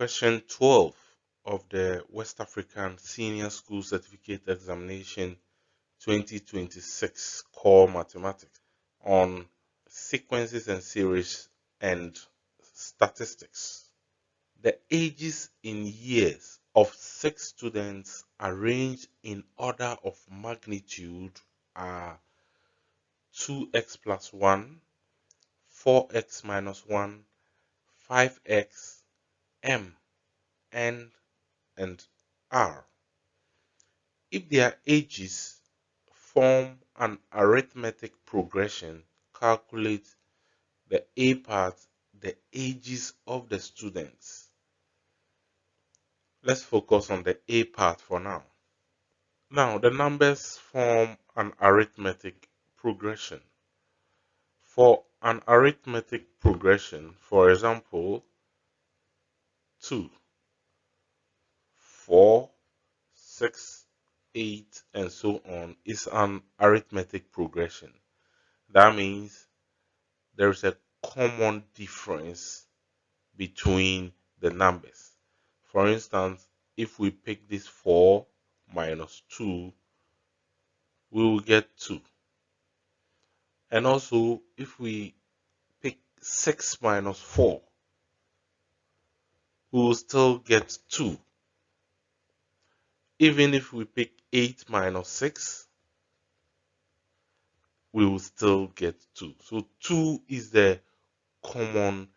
Question 12 of the West African Senior School Certificate Examination 2026 Core Mathematics on sequences and series and statistics. The ages in years of 6 students arranged in order of magnitude are 2x plus 1, 4x minus 1, 5x, m, n, and r. If their ages form an arithmetic progression, calculate the A part, the ages of the students. Let's focus on the A part for now. Now, the numbers form an arithmetic progression. For an arithmetic progression, for example, 2, 4, 6, 8, and so on is an arithmetic progression. That means there is a common difference between the numbers. For instance, if we pick this 4 minus 2, we will get 2. And also, if we pick 6 minus 4, we will still get 2. Even if we pick 8 minus 6, we will still get 2. So 2 is the common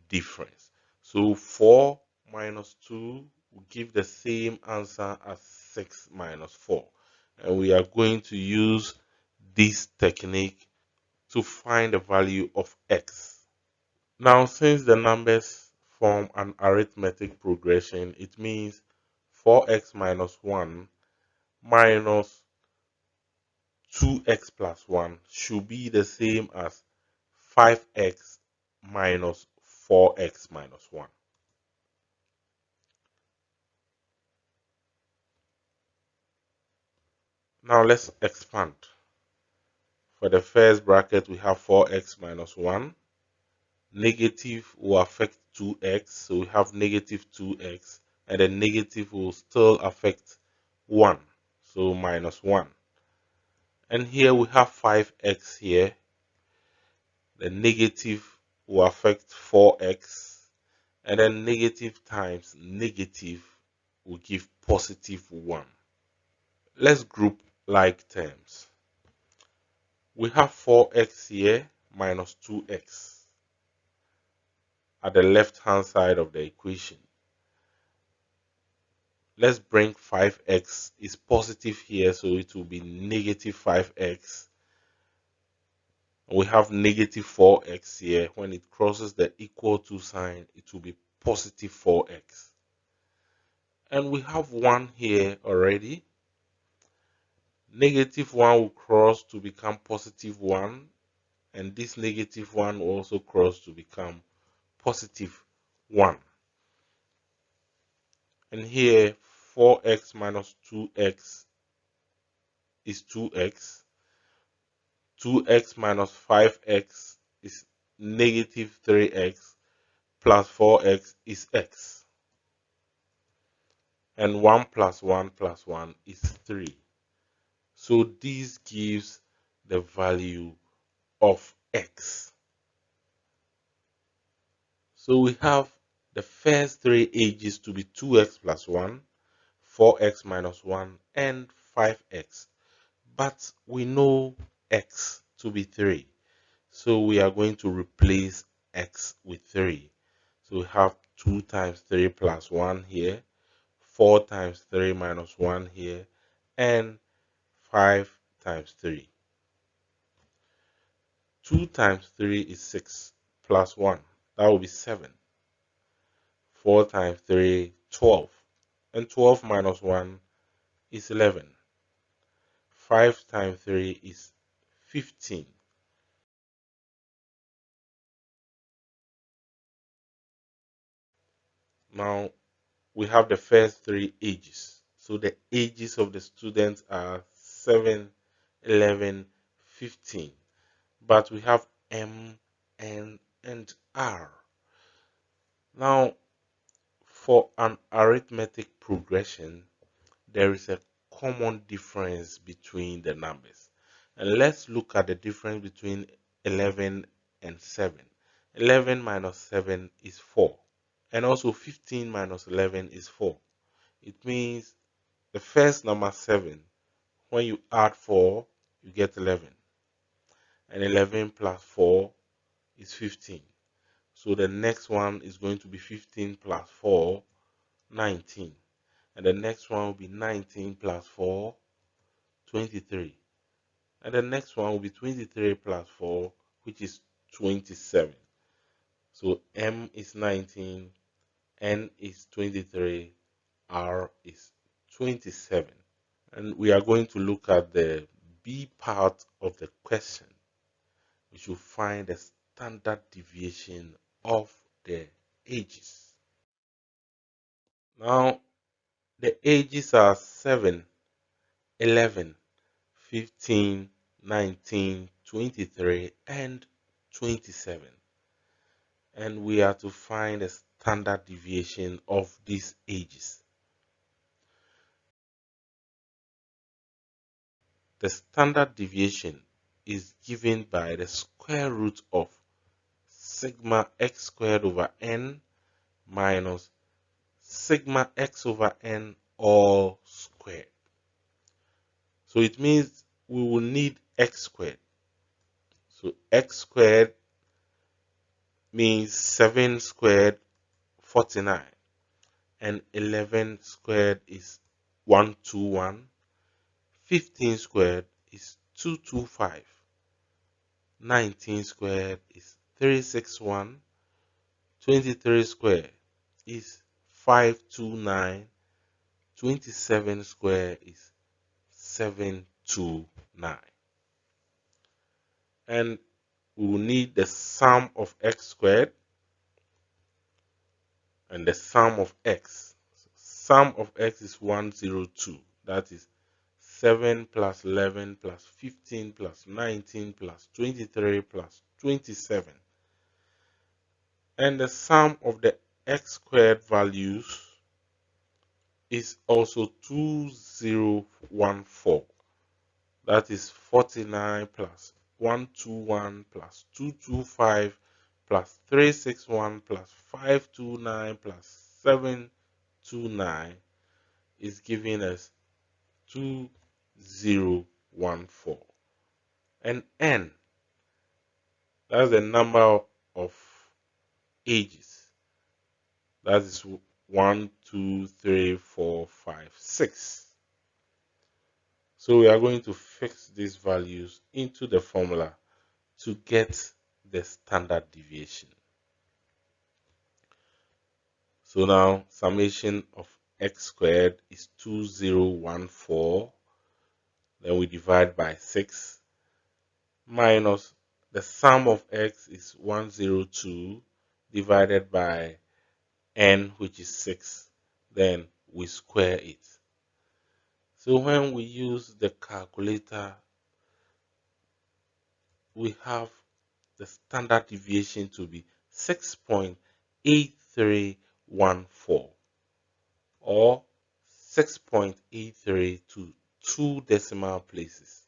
difference. So 4 minus 2 will give the same answer as 6 minus 4. And we are going to use this technique to find the value of x. Now, since the numbers form an arithmetic progression, it means 4x minus 1 minus 2x plus 1 should be the same as 5x minus 4x minus 1. Now let's expand. For the first bracket, we have 4x minus 1. Negative will affect 2x, so we have negative 2x, and the negative will still affect 1, so minus 1. And here we have 5x here. The negative will affect 4x, and then negative times negative will give positive 1. Let's group like terms. We have 4x here minus 2x at the left hand side of the equation. Let's bring 5x is positive here, so it will be negative 5x. We have negative 4x here. When it crosses the equal to sign, it will be positive 4x. And we have 1 here already. Negative 1 will cross to become positive 1, and this negative 1 will also cross to become positive 1. And here 4x minus 2x is 2x. 2x minus 5x is negative 3x plus 4x is x. And 1 plus 1 plus 1 is 3. So this gives the value of x. So we have the first 3 ages to be 2x plus 1, 4x minus 1, and 5x. But we know x to be 3. So we are going to replace x with 3. So we have 2 times 3 plus 1 here, 4 times 3 minus 1 here, and 5 times 3. 2 times 3 is 6 plus 1. That will be 7. 4 times 3, 12. And 12 minus 1 is 11. 5 times 3 is 15. Now we have the first 3 ages. So the ages of the students are 7, 11, 15. But we have M, N, and R. Now, For an arithmetic progression, there is a common difference between the numbers. And let's look at the difference between 11 and 7. 11 minus 7 is 4. And also 15 minus 11 is 4. It means the first number 7, when you add 4, you get 11. And 11 plus 4 is 15. So the next one is going to be 15 plus 4, 19. And the next one will be 19 plus 4, 23. And the next one will be 23 plus 4, which is 27. So M is 19, N is 23, R is 27. And we are going to look at the B part of the question. We should find the standard deviation of the ages. Now, the ages are 7, 11, 15, 19, 23, and 27. And we are to find the standard deviation of these ages. The standard deviation is given by the square root of sigma x squared over n minus sigma x over n all squared. So it means we will need x squared. So x squared means 7 squared 49, and 11 squared is 121, 15 squared is 225, 19 squared is 361, 23 squared is 529, 27 squared is 729. And we will need the sum of x squared and the sum of x. So sum of x is 102. That is 7 plus 11 plus 15 plus 19 plus 23 plus 27. And the sum of the x squared values is also 2014. That is 49 plus 121 plus 225 plus 361 plus 529 plus 729 is giving us 2014. And n, that's the number of ages. That is 1, 2, 3, 4, 5, 6. So we are going to fix these values into the formula to get the standard deviation. So now summation of x squared is 2014. Then we divide by 6 minus the sum of x is 102 divided by n, which is 6. Then we square it. So when we use the calculator, we have the standard deviation to be 6.8314 or 6.83 to 2 decimal places.